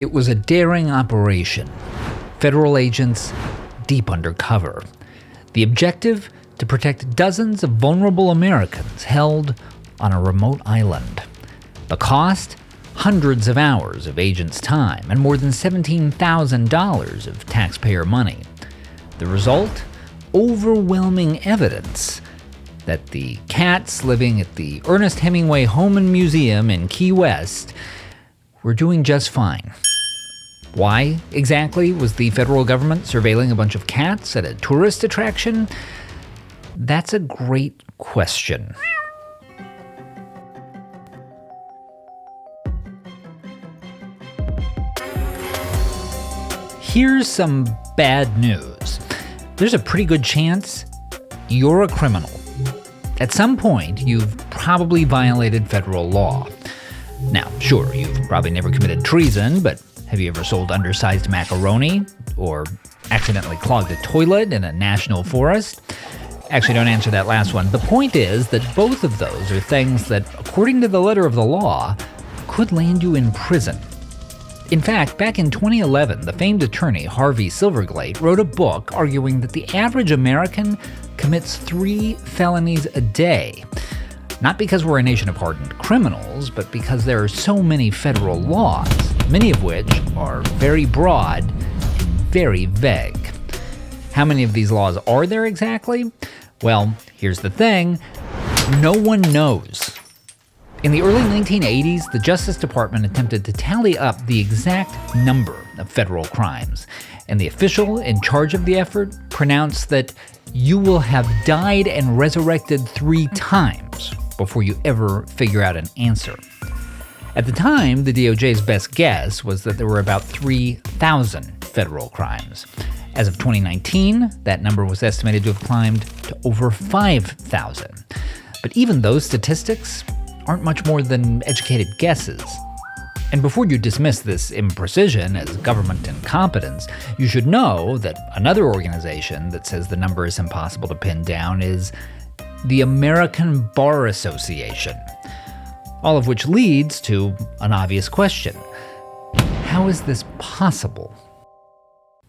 It was a daring operation. Federal agents deep undercover. The objective? To protect dozens of vulnerable Americans held on a remote island. The cost? Hundreds of hours of agents' time and more than $17,000 of taxpayer money. The result? Overwhelming evidence that the cats living at the Ernest Hemingway Home and Museum in Key West were doing just fine. Why exactly was the federal government surveilling a bunch of cats at a tourist attraction? That's a great question. Here's some bad news. There's a pretty good chance you're a criminal. At some point, you've probably violated federal law. Now, sure, you've probably never committed treason, but have you ever sold undersized macaroni? Or accidentally clogged a toilet in a national forest? Actually, don't answer that last one. The point is that both of those are things that, according to the letter of the law, could land you in prison. In fact, back in 2011, the famed attorney Harvey Silverglate wrote a book arguing that the average American commits 3 felonies a day. Not because we're a nation of hardened criminals, but because there are so many federal laws, many of which are very broad and very vague. How many of these laws are there exactly? Well, here's the thing. No one knows. In the early 1980s, the Justice Department attempted to tally up the exact number of federal crimes, and the official in charge of the effort pronounced that you will have died and resurrected 3 times before you ever figure out an answer. At the time, the DOJ's best guess was that there were about 3,000 federal crimes. As of 2019, that number was estimated to have climbed to over 5,000. But even those statistics aren't much more than educated guesses. And before you dismiss this imprecision as government incompetence, you should know that another organization that says the number is impossible to pin down is the American Bar Association. All of which leads to an obvious question. How is this possible?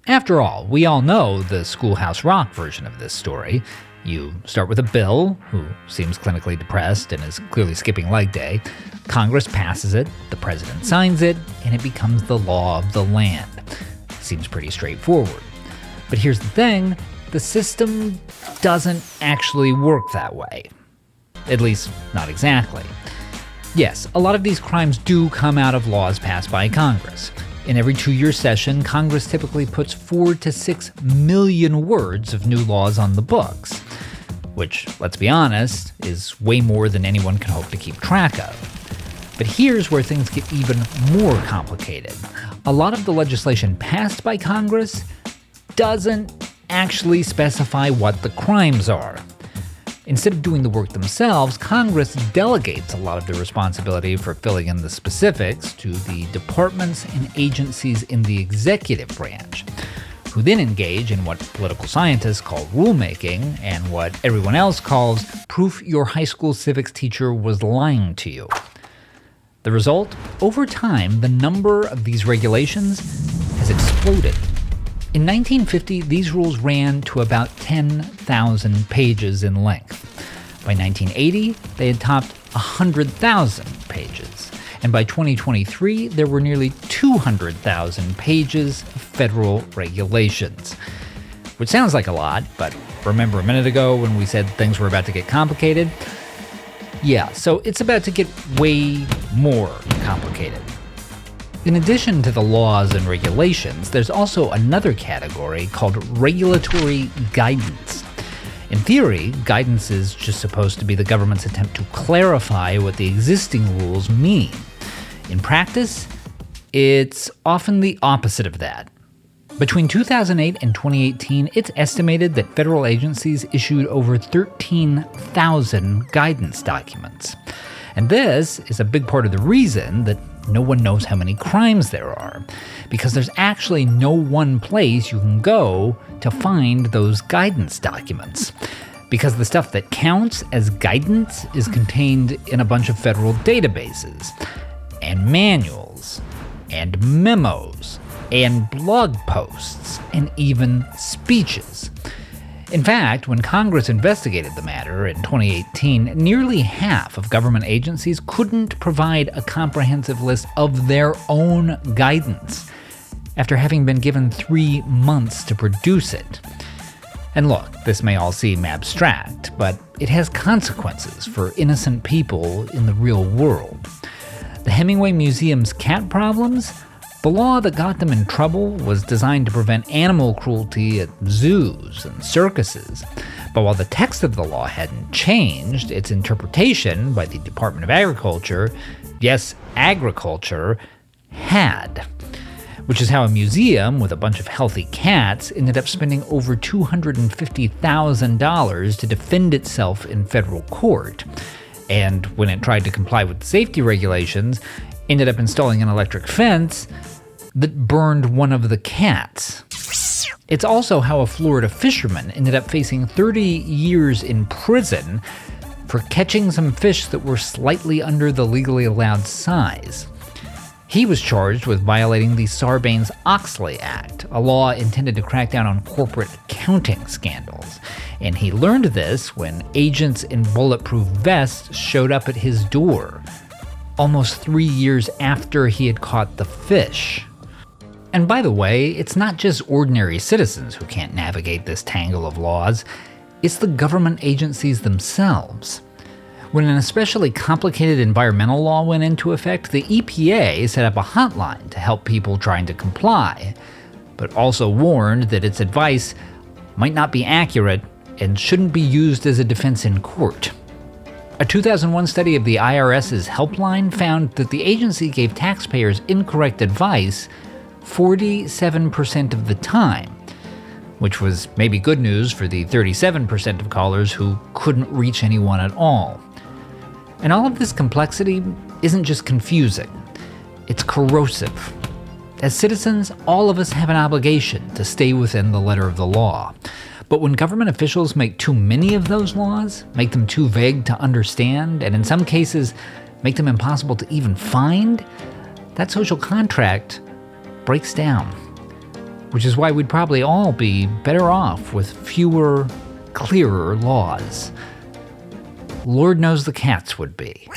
After all, we all know the Schoolhouse Rock version of this story. You start with a bill, who seems clinically depressed and is clearly skipping leg day. Congress passes it, the president signs it, and it becomes the law of the land. Seems pretty straightforward. But here's the thing, the system doesn't actually work that way. At least, not exactly. Yes, a lot of these crimes do come out of laws passed by Congress. In every 2-year session, Congress typically puts 4 to 6 million words of new laws on the books, which, let's be honest, is way more than anyone can hope to keep track of. But here's where things get even more complicated. A lot of the legislation passed by Congress doesn't actually specify what the crimes are. Instead of doing the work themselves, Congress delegates a lot of the responsibility for filling in the specifics to the departments and agencies in the executive branch, who then engage in what political scientists call rulemaking and what everyone else calls proof your high school civics teacher was lying to you. The result? Over time, the number of these regulations has exploded. In 1950, these rules ran to about 10,000 pages in length. By 1980, they had topped 100,000 pages. And by 2023, there were nearly 200,000 pages of federal regulations. Which sounds like a lot, but remember a minute ago when we said things were about to get complicated? Yeah, so it's about to get way more complicated. In addition to the laws and regulations, there's also another category called regulatory guidance. In theory, guidance is just supposed to be the government's attempt to clarify what the existing rules mean. In practice, it's often the opposite of that. Between 2008 and 2018, it's estimated that federal agencies issued over 13,000 guidance documents. And this is a big part of the reason that no one knows how many crimes there are, because there's actually no one place you can go to find those guidance documents. Because the stuff that counts as guidance is contained in a bunch of federal databases, and manuals, and memos, and blog posts, and even speeches. In fact, when Congress investigated the matter in 2018, nearly half of government agencies couldn't provide a comprehensive list of their own guidance after having been given 3 months to produce it. And look, this may all seem abstract, but it has consequences for innocent people in the real world. The Hemingway Museum's cat problems? The law that got them in trouble was designed to prevent animal cruelty at zoos and circuses. But while the text of the law hadn't changed, its interpretation by the Department of Agriculture, yes, agriculture, had. Which is how a museum with a bunch of healthy cats ended up spending over $250,000 to defend itself in federal court. And when it tried to comply with safety regulations, ended up installing an electric fence that burned one of the cats. It's also how a Florida fisherman ended up facing 30 years in prison for catching some fish that were slightly under the legally allowed size. He was charged with violating the Sarbanes-Oxley Act, a law intended to crack down on corporate accounting scandals. And he learned this when agents in bulletproof vests showed up at his door, almost 3 years after he had caught the fish. And by the way, it's not just ordinary citizens who can't navigate this tangle of laws, it's the government agencies themselves. When an especially complicated environmental law went into effect, the EPA set up a hotline to help people trying to comply, but also warned that its advice might not be accurate and shouldn't be used as a defense in court. A 2001 study of the IRS's helpline found that the agency gave taxpayers incorrect advice 47% of the time, which was maybe good news for the 37% of callers who couldn't reach anyone at all. And all of this complexity isn't just confusing, it's corrosive. As citizens, all of us have an obligation to stay within the letter of the law. But when government officials make too many of those laws, make them too vague to understand, and in some cases, make them impossible to even find, that social contract breaks down. Which is why we'd probably all be better off with fewer, clearer laws. Lord knows the cats would be.